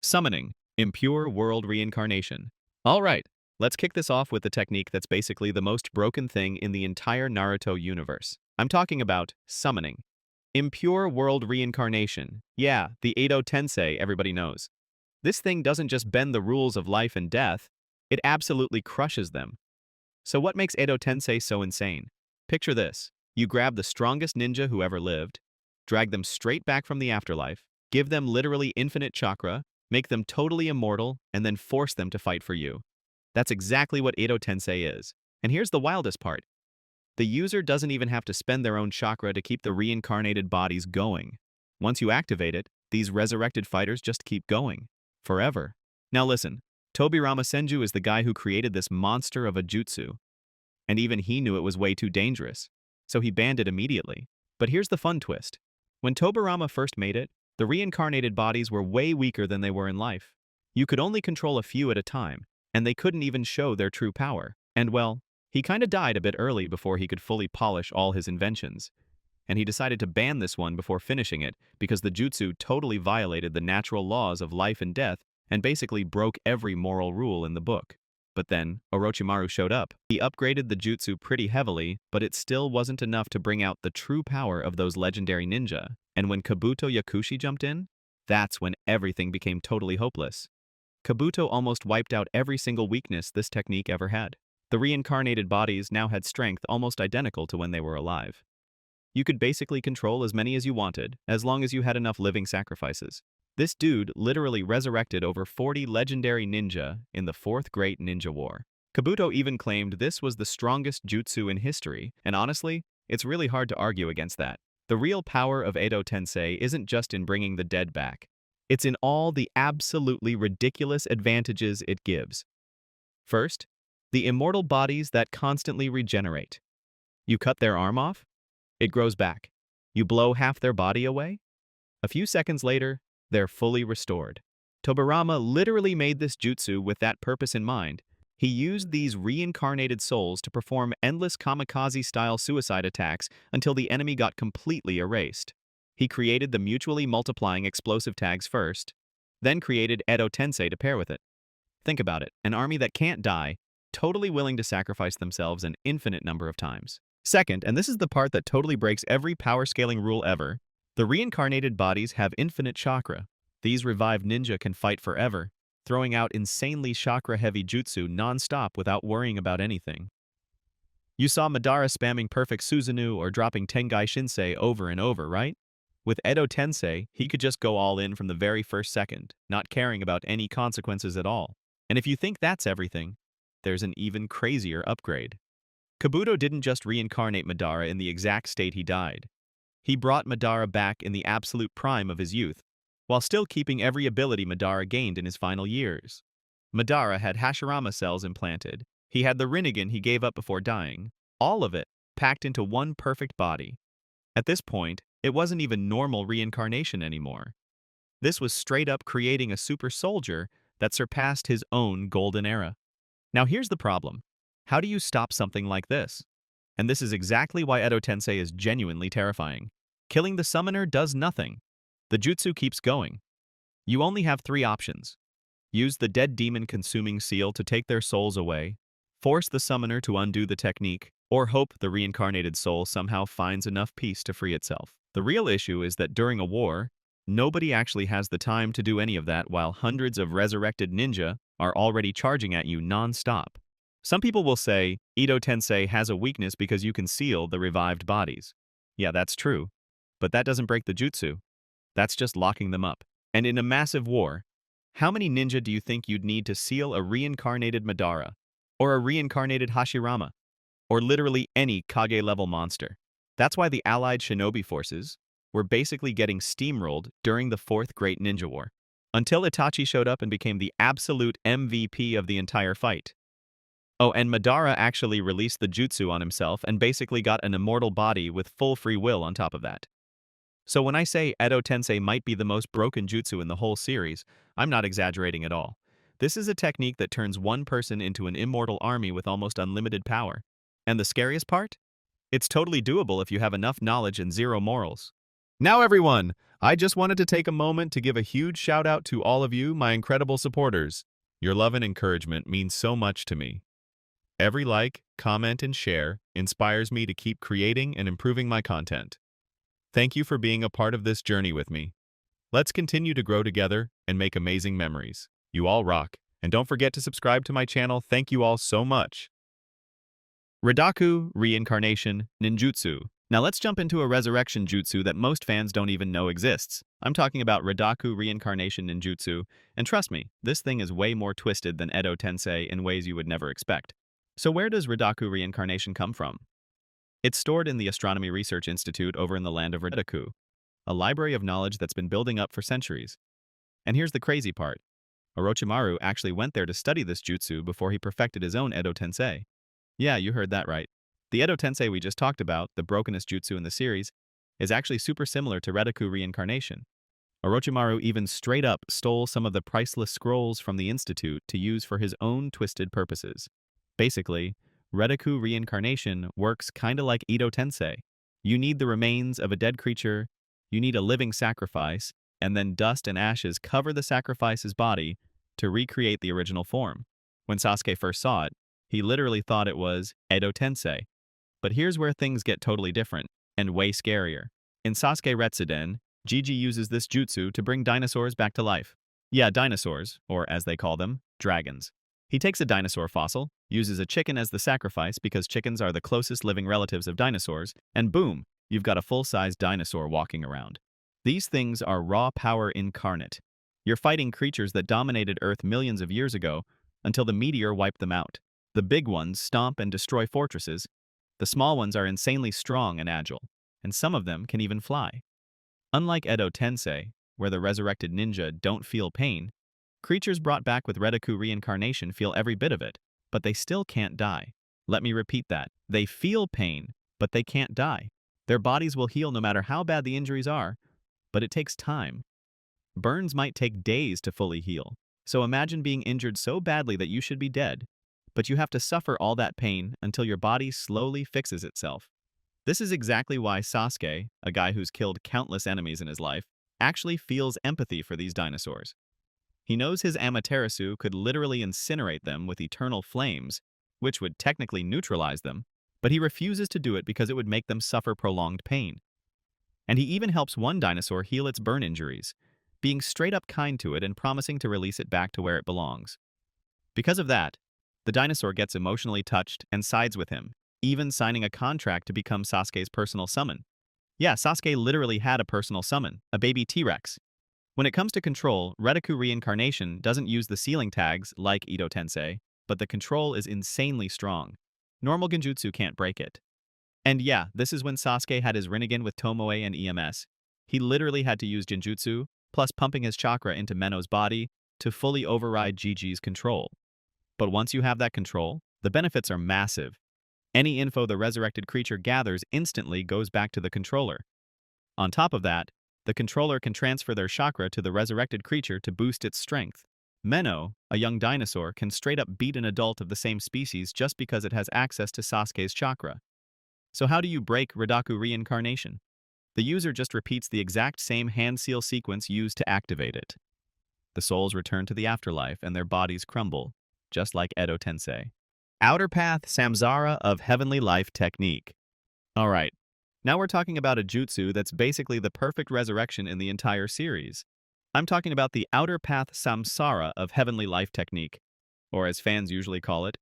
Summoning, Impure World Reincarnation. Alright, let's kick this off with the technique that's basically the most broken thing in the entire Naruto universe. I'm talking about summoning. Impure World Reincarnation. Yeah, the Edo Tensei everybody knows. This thing doesn't just bend the rules of life and death, it absolutely crushes them. So what makes Edo Tensei so insane? Picture this. You grab the strongest ninja who ever lived, drag them straight back from the afterlife, give them literally infinite chakra, make them totally immortal, and then force them to fight for you. That's exactly what Edo Tensei is. And here's the wildest part. The user doesn't even have to spend their own chakra to keep the reincarnated bodies going. Once you activate it, these resurrected fighters just keep going. Forever. Now listen, Tobirama Senju is the guy who created this monster of a jutsu. And even he knew it was way too dangerous. So he banned it immediately. But here's the fun twist. When Tobirama first made it, the reincarnated bodies were way weaker than they were in life. You could only control a few at a time, and they couldn't even show their true power. And well, he kinda died a bit early before he could fully polish all his inventions. And he decided to ban this one before finishing it because the jutsu totally violated the natural laws of life and death and basically broke every moral rule in the book. But then, Orochimaru showed up. He upgraded the jutsu pretty heavily, but it still wasn't enough to bring out the true power of those legendary ninja. And when Kabuto Yakushi jumped in, that's when everything became totally hopeless. Kabuto almost wiped out every single weakness this technique ever had. The reincarnated bodies now had strength almost identical to when they were alive. You could basically control as many as you wanted, as long as you had enough living sacrifices. This dude literally resurrected over 40 legendary ninja in the Fourth Great Ninja War. Kabuto even claimed this was the strongest jutsu in history, and honestly, it's really hard to argue against that. The real power of Edo Tensei isn't just in bringing the dead back. It's in all the absolutely ridiculous advantages it gives. First, the immortal bodies that constantly regenerate. You cut their arm off? It grows back. You blow half their body away? A few seconds later, they're fully restored. Tobirama literally made this jutsu with that purpose in mind. He used these reincarnated souls to perform endless kamikaze-style suicide attacks until the enemy got completely erased. He created the mutually multiplying explosive tags first, then created Edo Tensei to pair with it. Think about it, an army that can't die, totally willing to sacrifice themselves an infinite number of times. Second, and this is the part that totally breaks every power scaling rule ever, the reincarnated bodies have infinite chakra. These revived ninja can fight forever, throwing out insanely chakra-heavy jutsu non-stop without worrying about anything. You saw Madara spamming perfect Susanoo or dropping Tengai Shinsei over and over, right? With Edo Tensei, he could just go all in from the very first second, not caring about any consequences at all. And if you think that's everything, there's an even crazier upgrade. Kabuto didn't just reincarnate Madara in the exact state he died. He brought Madara back in the absolute prime of his youth, while still keeping every ability Madara gained in his final years. Madara had Hashirama cells implanted. He had the Rinnegan he gave up before dying. All of it packed into one perfect body. At this point, it wasn't even normal reincarnation anymore. This was straight up creating a super soldier that surpassed his own golden era. Now here's the problem. How do you stop something like this? And this is exactly why Edo Tensei is genuinely terrifying. Killing the summoner does nothing. The jutsu keeps going. You only have three options. Use the dead demon consuming seal to take their souls away, force the summoner to undo the technique, or hope the reincarnated soul somehow finds enough peace to free itself. The real issue is that during a war, nobody actually has the time to do any of that while hundreds of resurrected ninja are already charging at you non-stop. Some people will say, Edo Tensei has a weakness because you can seal the revived bodies. Yeah, that's true. But that doesn't break the jutsu. That's just locking them up. And in a massive war, how many ninja do you think you'd need to seal a reincarnated Madara? Or a reincarnated Hashirama? Or literally any Kage-level monster? That's why the allied shinobi forces were basically getting steamrolled during the Fourth Great Ninja War, until Itachi showed up and became the absolute MVP of the entire fight. Oh, and Madara actually released the jutsu on himself and basically got an immortal body with full free will on top of that. So when I say Edo Tensei might be the most broken jutsu in the whole series, I'm not exaggerating at all. This is a technique that turns one person into an immortal army with almost unlimited power. And the scariest part? It's totally doable if you have enough knowledge and zero morals. Now everyone, I just wanted to take a moment to give a huge shout out to all of you, my incredible supporters. Your love and encouragement means so much to me. Every like, comment, and share inspires me to keep creating and improving my content. Thank you for being a part of this journey with me. Let's continue to grow together and make amazing memories. You all rock, and don't forget to subscribe to my channel. Thank you all so much. Reincarnation Ninjutsu. Now let's jump into a resurrection jutsu that most fans don't even know exists. I'm talking about Reincarnation Ninjutsu, and trust me, this thing is way more twisted than Edo Tensei in ways you would never expect. So where does reincarnation come from? It's stored in the Astronomy Research Institute over in the land of Rureku, a library of knowledge that's been building up for centuries. And here's the crazy part. Orochimaru actually went there to study this jutsu before he perfected his own Edo Tensei. Yeah, you heard that right. The Edo Tensei we just talked about, the brokenest jutsu in the series, is actually super similar to reincarnation. Orochimaru even straight up stole some of the priceless scrolls from the Institute to use for his own twisted purposes. Basically, reincarnation works kinda like Edo Tensei. You need the remains of a dead creature, you need a living sacrifice, and then dust and ashes cover the sacrifice's body to recreate the original form. When Sasuke first saw it, he literally thought it was Edo Tensei. But here's where things get totally different, and way scarier. In Sasuke Retsuden, Gigi uses this jutsu to bring dinosaurs back to life. Yeah, dinosaurs, or as they call them, dragons. He takes a dinosaur fossil, uses a chicken as the sacrifice because chickens are the closest living relatives of dinosaurs, and boom, you've got a full-size dinosaur walking around. These things are raw power incarnate. You're fighting creatures that dominated Earth millions of years ago until the meteor wiped them out. The big ones stomp and destroy fortresses. The small ones are insanely strong and agile, and some of them can even fly. Unlike Edo Tensei, where the resurrected ninja don't feel pain, creatures brought back with reincarnation feel every bit of it, but they still can't die. Let me repeat that. They feel pain, but they can't die. Their bodies will heal no matter how bad the injuries are, but it takes time. Burns might take days to fully heal, so imagine being injured so badly that you should be dead, but you have to suffer all that pain until your body slowly fixes itself. This is exactly why Sasuke, a guy who's killed countless enemies in his life, actually feels empathy for these dinosaurs. He knows his Amaterasu could literally incinerate them with eternal flames, which would technically neutralize them, but he refuses to do it because it would make them suffer prolonged pain. And he even helps one dinosaur heal its burn injuries, being straight up kind to it and promising to release it back to where it belongs. Because of that, the dinosaur gets emotionally touched and sides with him, even signing a contract to become Sasuke's personal summon. Yeah, Sasuke literally had a personal summon, a baby T-Rex. When it comes to control, reincarnation doesn't use the ceiling tags like Edo Tensei, but the control is insanely strong. Normal genjutsu can't break it. And yeah, this is when Sasuke had his Rinnegan with Tomoe and EMS. He literally had to use genjutsu, plus pumping his chakra into Menno's body, to fully override Gigi's control. But once you have that control, the benefits are massive. Any info the resurrected creature gathers instantly goes back to the controller. On top of that, the controller can transfer their chakra to the resurrected creature to boost its strength. Menno, a young dinosaur, can straight up beat an adult of the same species just because it has access to Sasuke's chakra. So how do you break reincarnation? The user just repeats the exact same hand seal sequence used to activate it. The souls return to the afterlife and their bodies crumble, just like Edo Tensei. Outer Path Samsara of Heavenly Life Technique. Alright, now we're talking about a jutsu that's basically the perfect resurrection in the entire series. I'm talking about the Outer Path Samsara of Heavenly Life Technique, or as fans usually call it,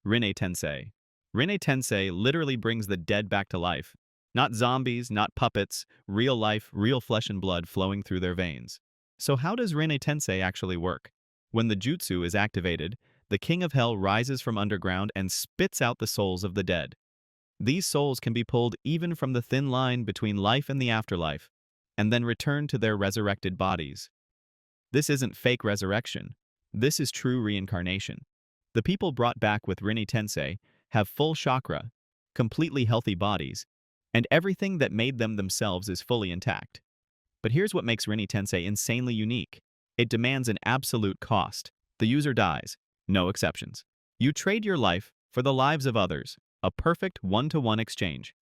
Rinne Tensei. Rinne Tensei literally brings the dead back to life. Not zombies, not puppets, real life, real flesh and blood flowing through their veins. So how does Rinne Tensei actually work? When the jutsu is activated, the King of Hell rises from underground and spits out the souls of the dead. These souls can be pulled even from the thin line between life and the afterlife, and then return to their resurrected bodies. This isn't fake resurrection. This is true reincarnation. The people brought back with Rinne Tensei have full chakra, completely healthy bodies, and everything that made them themselves is fully intact. But here's what makes Rinne Tensei insanely unique. It demands an absolute cost. The user dies. No exceptions. You trade your life for the lives of others, a perfect one-to-one exchange.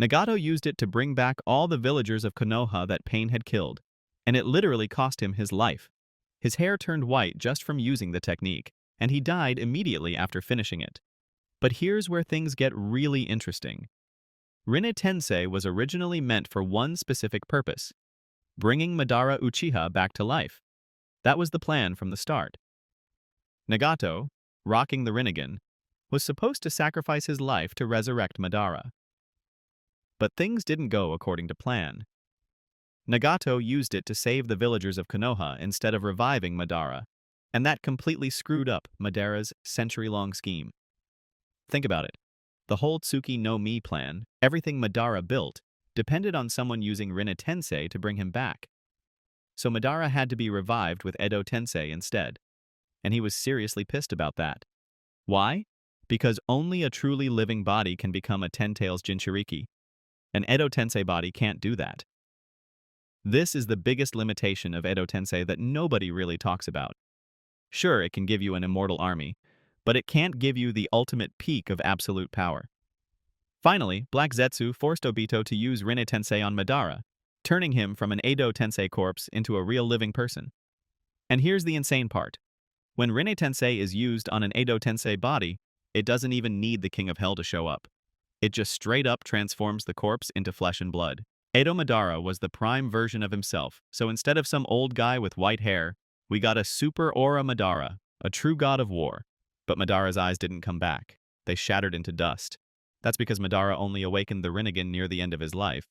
Nagato used it to bring back all the villagers of Konoha that pain had killed, and it literally cost him his life. His hair turned white just from using the technique, and he died immediately after finishing it. But here's where things get really interesting. Rinne Tensei was originally meant for one specific purpose: bringing Madara Uchiha back to life. That was the plan from the start. Nagato, rocking the Rinnegan, was supposed to sacrifice his life to resurrect Madara. But things didn't go according to plan. Nagato used it to save the villagers of Konoha instead of reviving Madara, and that completely screwed up Madara's century-long scheme. Think about it. The whole Tsuki no Mi plan, everything Madara built, depended on someone using Rinne Tensei to bring him back. So Madara had to be revived with Edo Tensei instead, and he was seriously pissed about that. Why? Because only a truly living body can become a Ten-Tails Jinchuriki. An Edo Tensei body can't do that. This is the biggest limitation of Edo Tensei that nobody really talks about. Sure, it can give you an immortal army, but it can't give you the ultimate peak of absolute power. Finally, Black Zetsu forced Obito to use Rinne Tensei on Madara, turning him from an Edo Tensei corpse into a real living person. And here's the insane part. When Rinne Tensei is used on an Edo Tensei body, it doesn't even need the King of Hell to show up. It just straight up transforms the corpse into flesh and blood. Edo Madara was the prime version of himself, so instead of some old guy with white hair, we got a super aura Madara, a true god of war. But Madara's eyes didn't come back. They shattered into dust. That's because Madara only awakened the Rinnegan near the end of his life,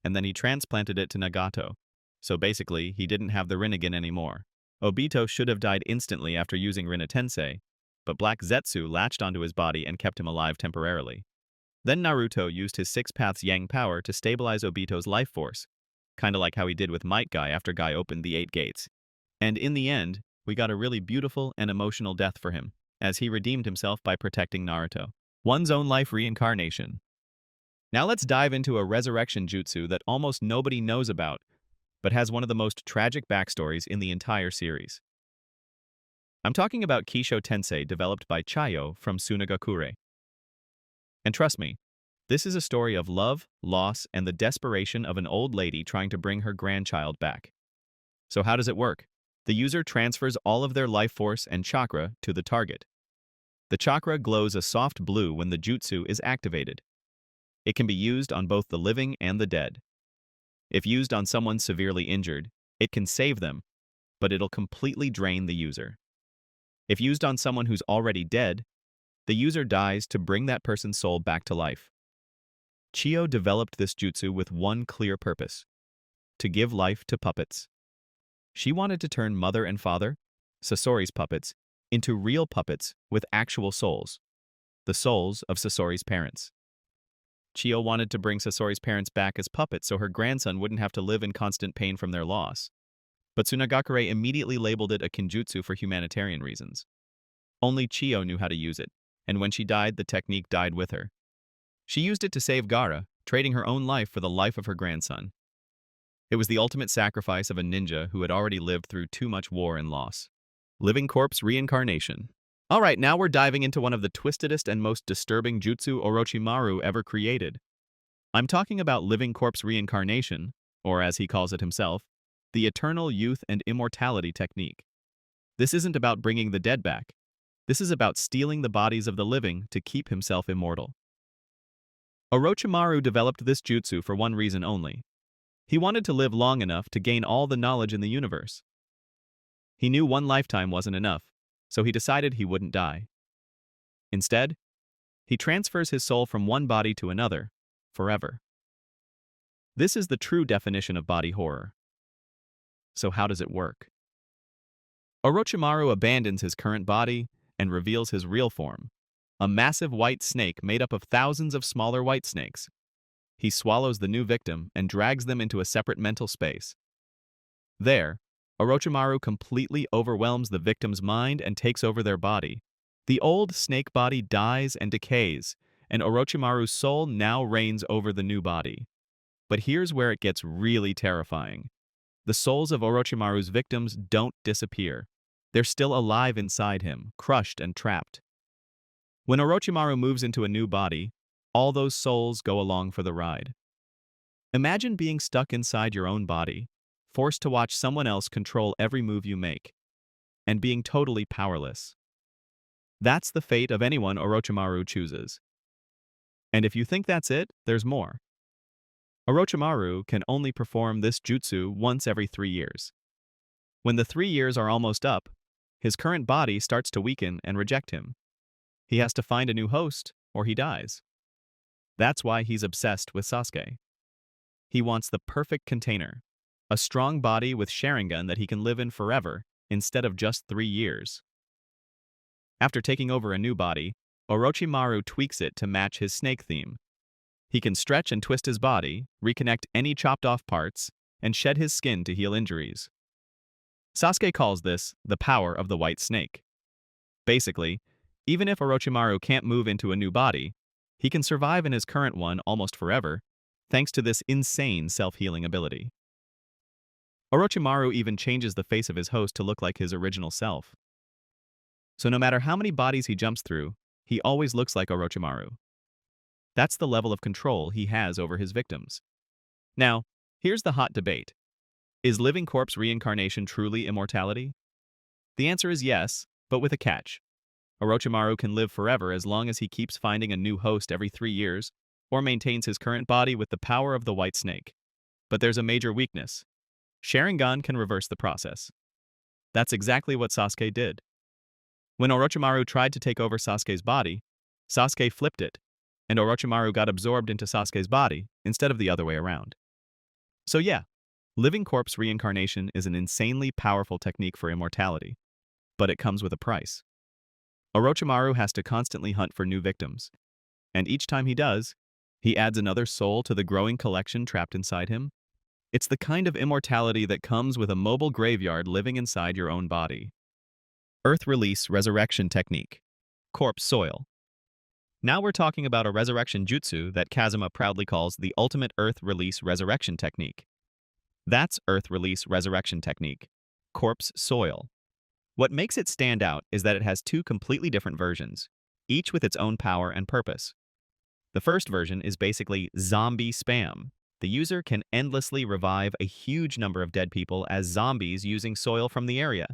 and then he transplanted it to Nagato. So basically, he didn't have the Rinnegan anymore. Obito should have died instantly after using Rinne Tensei, but Black Zetsu latched onto his body and kept him alive temporarily. Then Naruto used his Six Paths Yang power to stabilize Obito's life force, kinda like how he did with Might Guy after Guy opened the 8 gates. And in the end, we got a really beautiful and emotional death for him, as he redeemed himself by protecting Naruto. One's own life reincarnation. Now let's dive into a resurrection jutsu that almost nobody knows about, but has one of the most tragic backstories in the entire series. I'm talking about Kisho Tensei, developed by Chayo from Sunagakure. And trust me, this is a story of love, loss, and the desperation of an old lady trying to bring her grandchild back. So how does it work? The user transfers all of their life force and chakra to the target. The chakra glows a soft blue when the jutsu is activated. It can be used on both the living and the dead. If used on someone severely injured, it can save them, but it'll completely drain the user. If used on someone who's already dead, the user dies to bring that person's soul back to life. Chiyo developed this jutsu with one clear purpose: to give life to puppets. She wanted to turn mother and father, Sasori's puppets, into real puppets with actual souls, the souls of Sasori's parents. Chiyo wanted to bring Sasori's parents back as puppets so her grandson wouldn't have to live in constant pain from their loss. But Sunagakure immediately labeled it a kinjutsu for humanitarian reasons. Only Chiyo knew how to use it, and when she died, the technique died with her. She used it to save Gaara, trading her own life for the life of her grandson. It was the ultimate sacrifice of a ninja who had already lived through too much war and loss. Living corpse reincarnation. Alright, now we're diving into one of the twistedest and most disturbing jutsu Orochimaru ever created. I'm talking about living corpse reincarnation, or as he calls it himself, the eternal youth and immortality technique. This isn't about bringing the dead back. This is about stealing the bodies of the living to keep himself immortal. Orochimaru developed this jutsu for one reason only. He wanted to live long enough to gain all the knowledge in the universe. He knew one lifetime wasn't enough, so he decided he wouldn't die. Instead, he transfers his soul from one body to another, forever. This is the true definition of body horror. So how does it work? Orochimaru abandons his current body and reveals his real form, a massive white snake made up of thousands of smaller white snakes. He swallows the new victim and drags them into a separate mental space. There, Orochimaru completely overwhelms the victim's mind and takes over their body. The old snake body dies and decays, and Orochimaru's soul now reigns over the new body. But here's where it gets really terrifying. The souls of Orochimaru's victims don't disappear. They're still alive inside him, crushed and trapped. When Orochimaru moves into a new body, all those souls go along for the ride. Imagine being stuck inside your own body, forced to watch someone else control every move you make, and being totally powerless. That's the fate of anyone Orochimaru chooses. And if you think that's it, there's more. Orochimaru can only perform this jutsu once every 3 years. When the 3 years are almost up, his current body starts to weaken and reject him. He has to find a new host, or he dies. That's why he's obsessed with Sasuke. He wants the perfect container, a strong body with Sharingan that he can live in forever, instead of just 3 years. After taking over a new body, Orochimaru tweaks it to match his snake theme. He can stretch and twist his body, reconnect any chopped off parts, and shed his skin to heal injuries. Sasuke calls this the power of the white snake. Basically, even if Orochimaru can't move into a new body, he can survive in his current one almost forever, thanks to this insane self-healing ability. Orochimaru even changes the face of his host to look like his original self. So no matter how many bodies he jumps through, he always looks like Orochimaru. That's the level of control he has over his victims. Now, here's the hot debate. Is living corpse reincarnation truly immortality? The answer is yes, but with a catch. Orochimaru can live forever as long as he keeps finding a new host every 3 years, or maintains his current body with the power of the white snake. But there's a major weakness. Sharingan can reverse the process. That's exactly what Sasuke did. When Orochimaru tried to take over Sasuke's body, Sasuke flipped it, and Orochimaru got absorbed into Sasuke's body instead of the other way around. So yeah, living corpse reincarnation is an insanely powerful technique for immortality, but it comes with a price. Orochimaru has to constantly hunt for new victims, and each time he does, he adds another soul to the growing collection trapped inside him. It's the kind of immortality that comes with a mobile graveyard living inside your own body. Earth Release Resurrection Technique. Corpse Soil. Now we're talking about a resurrection jutsu that Kazuma proudly calls the ultimate Earth Release Resurrection Technique. That's Earth Release Resurrection Technique. Corpse Soil. What makes it stand out is that it has 2 completely different versions, each with its own power and purpose. The first version is basically zombie spam. The user can endlessly revive a huge number of dead people as zombies using soil from the area.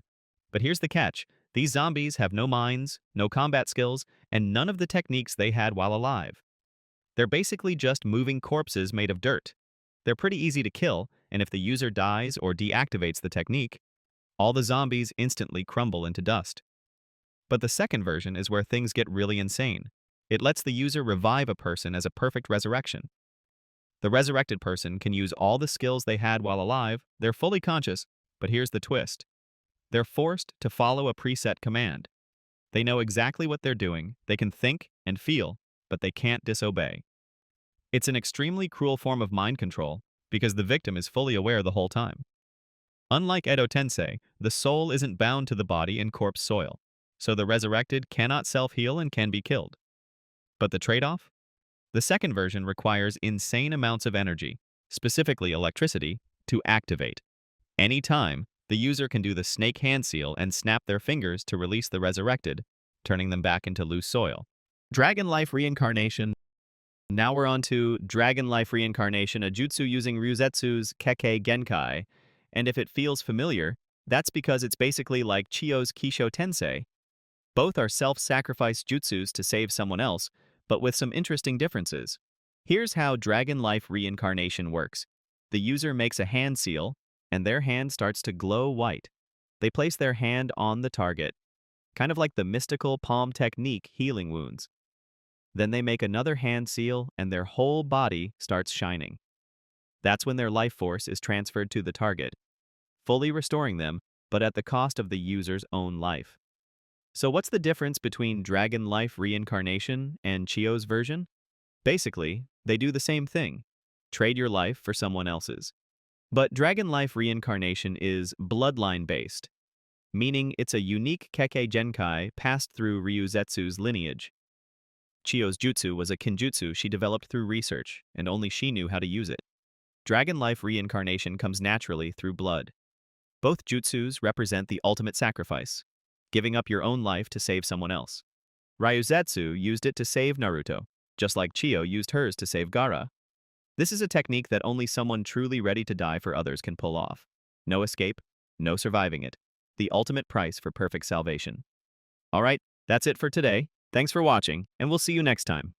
But here's the catch. These zombies have no minds, no combat skills, and none of the techniques they had while alive. They're basically just moving corpses made of dirt. They're pretty easy to kill, and if the user dies or deactivates the technique, all the zombies instantly crumble into dust. But the second version is where things get really insane. It lets the user revive a person as a perfect resurrection. The resurrected person can use all the skills they had while alive, they're fully conscious, but here's the twist. They're forced to follow a preset command. They know exactly what they're doing, they can think and feel, but they can't disobey. It's an extremely cruel form of mind control, because the victim is fully aware the whole time. Unlike Edo Tensei, the soul isn't bound to the body in corpse soil, so the resurrected cannot self-heal and can be killed. But the trade-off? The second version requires insane amounts of energy, specifically electricity, to activate. Anytime, the user can do the snake hand seal and snap their fingers to release the resurrected, turning them back into loose soil. Dragon Life Reincarnation. Now we're on to Dragon Life Reincarnation, a jutsu using Ryuzetsu's Kekkei Genkai. And if it feels familiar, that's because it's basically like Chiyo's Kisho Tensei. Both are self-sacrifice jutsus to save someone else, but with some interesting differences. Here's how Dragon Life Reincarnation works. The user makes a hand seal, and their hand starts to glow white. They place their hand on the target, kind of like the mystical palm technique healing wounds. Then they make another hand seal, and their whole body starts shining. That's when their life force is transferred to the target, fully restoring them, but at the cost of the user's own life. So what's the difference between Dragon Life Reincarnation and Chiyo's version? Basically, they do the same thing. Trade your life for someone else's. But Dragon Life Reincarnation is bloodline-based, meaning it's a unique Kekkei Genkai passed through Ryuzetsu's lineage. Chiyo's jutsu was a kinjutsu she developed through research, and only she knew how to use it. Dragon Life Reincarnation comes naturally through blood. Both jutsus represent the ultimate sacrifice, giving up your own life to save someone else. Ryuzetsu used it to save Naruto, just like Chiyo used hers to save Gaara. This is a technique that only someone truly ready to die for others can pull off. No escape, no surviving it. The ultimate price for perfect salvation. Alright, that's it for today. Thanks for watching, and we'll see you next time.